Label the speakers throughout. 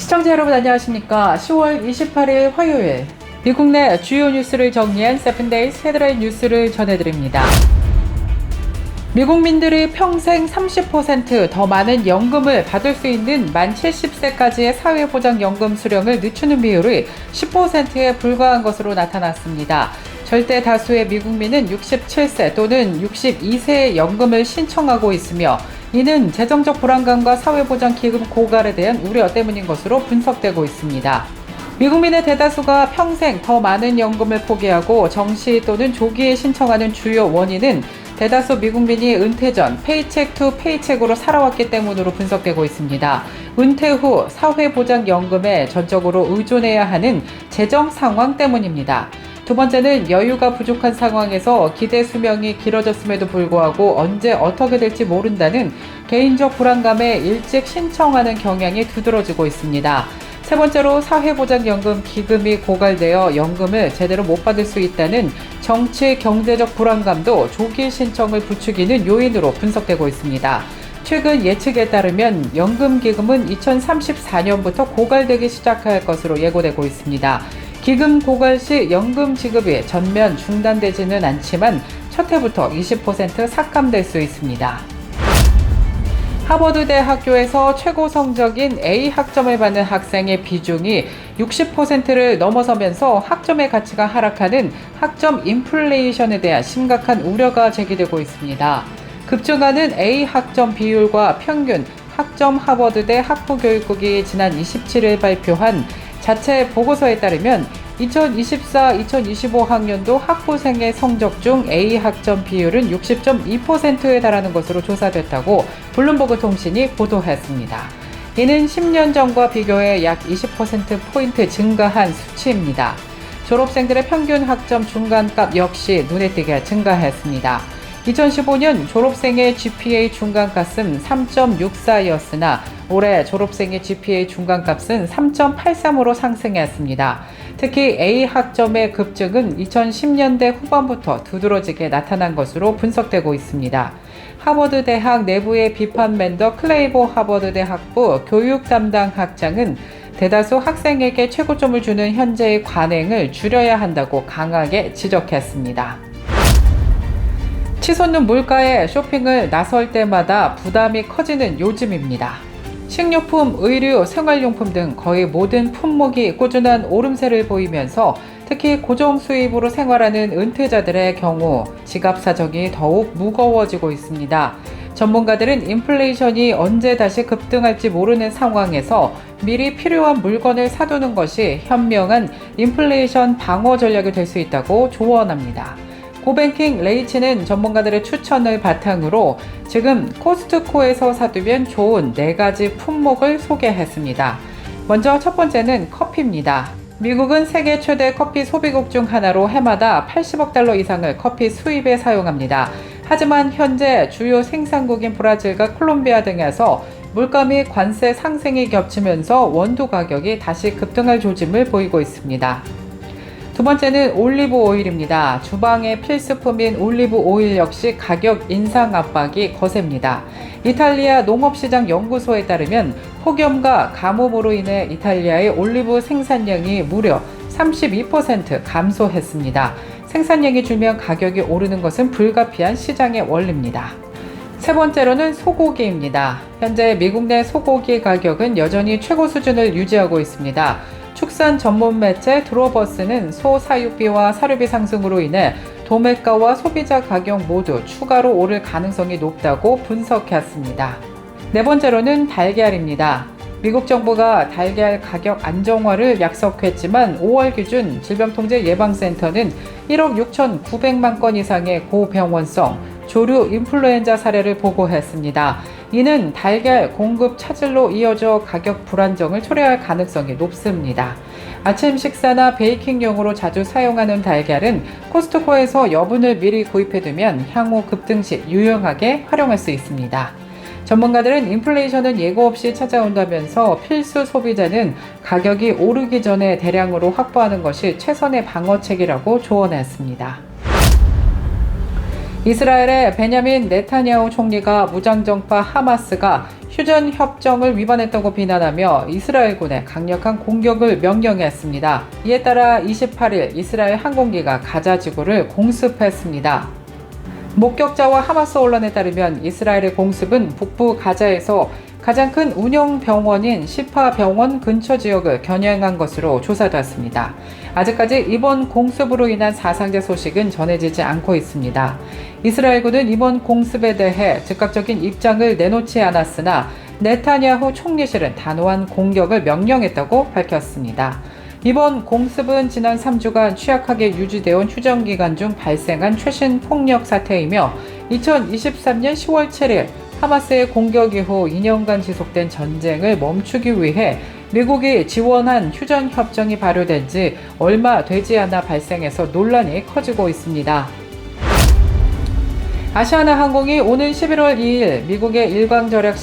Speaker 1: 시청자 여러분 안녕하십니까? 10월 28일 화요일 미국 내 주요 뉴스를 정리한 7days 헤드라인 뉴스를 전해드립니다. 미국민들이 평생 30% 더 많은 연금을 받을 수 있는 만 70세까지의 사회보장연금 수령을 늦추는 비율이 10%에 불과한 것으로 나타났습니다. 절대 다수의 미국민은 67세 또는 62세의 연금을 신청하고 있으며 이는 재정적 불안감과 사회보장기금 고갈에 대한 우려 때문인 것으로 분석되고 있습니다. 미국민의 대다수가 평생 더 많은 연금을 포기하고 정시 또는 조기에 신청하는 주요 원인은 대다수 미국민이 은퇴 전 페이책 투 페이책으로 살아왔기 때문으로 분석되고 있습니다. 은퇴 후 사회보장연금에 전적으로 의존해야 하는 재정 상황 때문입니다. 두 번째는 여유가 부족한 상황에서 기대 수명이 길어졌음에도 불구하고 언제 어떻게 될지 모른다는 개인적 불안감에 일찍 신청하는 경향이 두드러지고 있습니다. 세 번째로 사회보장연금 기금이 고갈되어 연금을 제대로 못 받을 수 있다는 정치 경제적 불안감도 조기 신청을 부추기는 요인으로 분석되고 있습니다. 최근 예측에 따르면 연금기금은 2034년부터 고갈되기 시작할 것으로 예고되고 있습니다. 기금 고갈 시 연금 지급이 전면 중단되지는 않지만 첫 해부터 20% 삭감될 수 있습니다. 하버드대 학교에서 최고 성적인 A 학점을 받는 학생의 비중이 60%를 넘어서면서 학점의 가치가 하락하는 학점 인플레이션에 대한 심각한 우려가 제기되고 있습니다. 급증하는 A 학점 비율과 평균 학점 하버드대 학부교육국이 지난 27일 발표한 자체 보고서에 따르면 2024-2025학년도 학부생의 성적 중 A 학점 비율은 60.2%에 달하는 것으로 조사됐다고 블룸버그 통신이 보도했습니다. 이는 10년 전과 비교해 약 20%포인트 증가한 수치입니다. 졸업생들의 평균 학점 중간값 역시 눈에 띄게 증가했습니다. 2015년 졸업생의 GPA 중간값은 3.64였으나 올해 졸업생의 GPA 중간값은 3.83으로 상승했습니다. 특히 A 학점의 급증은 2010년대 후반부터 두드러지게 나타난 것으로 분석되고 있습니다. 하버드 대학 내부의 비판 멘더 클레이보 하버드대 학부 교육 담당 학장은 대다수 학생에게 최고점을 주는 현재의 관행을 줄여야 한다고 강하게 지적했습니다. 치솟는 물가에 쇼핑을 나설 때마다 부담이 커지는 요즘입니다. 식료품, 의류, 생활용품 등 거의 모든 품목이 꾸준한 오름세를 보이면서 특히 고정 수입으로 생활하는 은퇴자들의 경우 지갑 사정이 더욱 무거워지고 있습니다. 전문가들은 인플레이션이 언제 다시 급등할지 모르는 상황에서 미리 필요한 물건을 사두는 것이 현명한 인플레이션 방어 전략이 될 수 있다고 조언합니다. 고뱅킹 레이치는 전문가들의 추천을 바탕으로 지금 코스트코에서 사두면 좋은 4가지 품목을 소개했습니다. 먼저 첫 번째는 커피입니다. 미국은 세계 최대 커피 소비국 중 하나로 해마다 80억 달러 이상을 커피 수입에 사용합니다. 하지만 현재 주요 생산국인 브라질과 콜롬비아 등에서 물가 및 관세 상승이 겹치면서 원두 가격이 다시 급등할 조짐을 보이고 있습니다. 두 번째는 올리브 오일입니다. 주방의 필수품인 올리브 오일 역시 가격 인상 압박이 거셉니다. 이탈리아 농업시장 연구소에 따르면 폭염과 가뭄으로 인해 이탈리아의 올리브 생산량이 무려 32% 감소했습니다. 생산량이 줄면 가격이 오르는 것은 불가피한 시장의 원리입니다. 세 번째로는 소고기입니다. 현재 미국 내 소고기 가격은 여전히 최고 수준을 유지하고 있습니다. 축산 전문 매체 드로버스는 소 사육비와 사료비 상승으로 인해 도매가와 소비자 가격 모두 추가로 오를 가능성이 높다고 분석했습니다. 네 번째로는 달걀입니다. 미국 정부가 달걀 가격 안정화를 약속했지만 5월 기준 질병통제예방센터는 1억 6,900만 건 이상의 고병원성 조류 인플루엔자 사례를 보고했습니다. 이는 달걀 공급 차질로 이어져 가격 불안정을 초래할 가능성이 높습니다. 아침 식사나 베이킹용으로 자주 사용하는 달걀은 코스트코에서 여분을 미리 구입해두면 향후 급등 시 유용하게 활용할 수 있습니다. 전문가들은 인플레이션은 예고 없이 찾아온다면서 필수 소비자는 가격이 오르기 전에 대량으로 확보하는 것이 최선의 방어책이라고 조언했습니다. 이스라엘의 베냐민 네타냐후 총리가 무장정파 하마스가 휴전 협정을 위반했다고 비난하며 이스라엘군에 강력한 공격을 명령했습니다. 이에 따라 28일 이스라엘 항공기가 가자 지구를 공습했습니다. 목격자와 하마스 언론에 따르면 이스라엘의 공습은 북부 가자에서 가장 큰 운영 병원인 시파 병원 근처 지역을 겨냥한 것으로 조사됐습니다. 아직까지 이번 공습으로 인한 사상자 소식은 전해지지 않고 있습니다. 이스라엘군은 이번 공습에 대해 즉각적인 입장을 내놓지 않았으나 네타냐후 총리실은 단호한 공격을 명령했다고 밝혔습니다. 이번 공습은 지난 3주간 취약하게 유지되어 온 휴전 기간 중 발생한 최신 폭력 사태이며 2023년 10월 7일 하마스의 공격 이후 2년간 지속된 전쟁을 멈추기 위해 미국이 지원한 휴전 협정이 발효된 지 얼마 되지 않아 발생해서 논란이 커지고 있습니다. 아시아나 항공이 오는 11월 2일 미국의 일광절약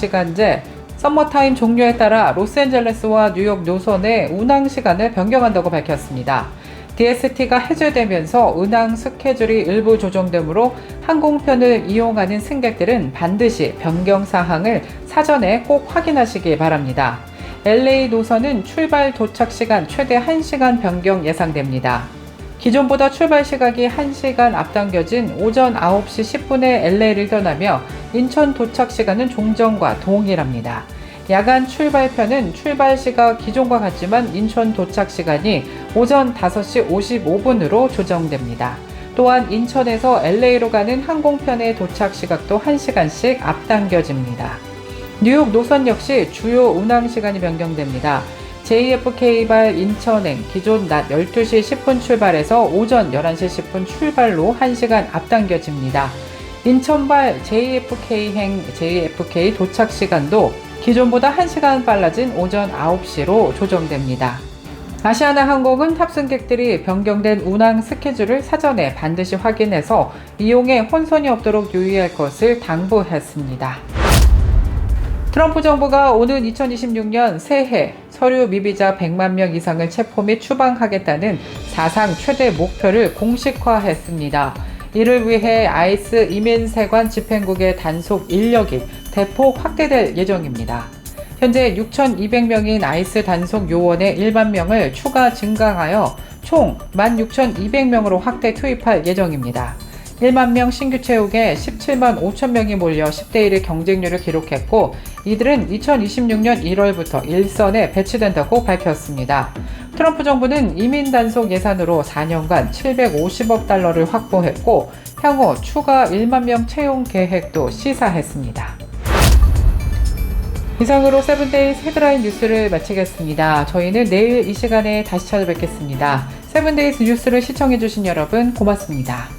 Speaker 1: 서머타임 종료에 따라 로스앤젤레스와 뉴욕 노선의 운항 시간을 변경한다고 밝혔습니다. DST가 해제되면서 운항 스케줄이 일부 조정되므로 항공편을 이용하는 승객들은 반드시 변경 사항을 사전에 꼭 확인하시기 바랍니다. LA 노선은 출발 도착 시간 최대 1시간 변경 예상됩니다. 기존보다 출발 시각이 1시간 앞당겨진 오전 9시 10분에 LA를 떠나며 인천 도착 시간은 종전과 동일합니다. 야간 출발편은 출발 시각 기존과 같지만 인천 도착 시간이 오전 5시 55분으로 조정됩니다. 또한 인천에서 LA로 가는 항공편의 도착 시각도 1시간씩 앞당겨집니다. 뉴욕 노선 역시 주요 운항 시간이 변경됩니다. JFK발 인천행 기존 낮 12시 10분 출발에서 오전 11시 10분 출발로 1시간 앞당겨집니다. 인천발 JFK행 JFK 도착 시간도 기존보다 1시간 빨라진 오전 9시로 조정됩니다. 아시아나 항공은 탑승객들이 변경된 운항 스케줄을 사전에 반드시 확인해서 이용에 혼선이 없도록 유의할 것을 당부했습니다. 트럼프 정부가 오는 2026년 새해 서류 미비자 100만 명 이상을 체포 및 추방하겠다는 사상 최대 목표를 공식화했습니다. 이를 위해 아이스 이민세관 집행국의 단속 인력이 대폭 확대될 예정입니다. 현재 6,200명인 아이스 단속 요원의 1만 명을 추가 증강하여 총 16,200명으로 확대 투입할 예정입니다. 1만 명 신규 채용에 17만 5천 명이 몰려 10대 1의 경쟁률을 기록했고 이들은 2026년 1월부터 일선에 배치된다고 밝혔습니다. 트럼프 정부는 이민 단속 예산으로 4년간 750억 달러를 확보했고 향후 추가 1만 명 채용 계획도 시사했습니다. 이상으로 세븐데이즈 헤드라인 뉴스를 마치겠습니다. 저희는 내일 이 시간에 다시 찾아뵙겠습니다. 세븐데이즈 뉴스를 시청해주신 여러분 고맙습니다.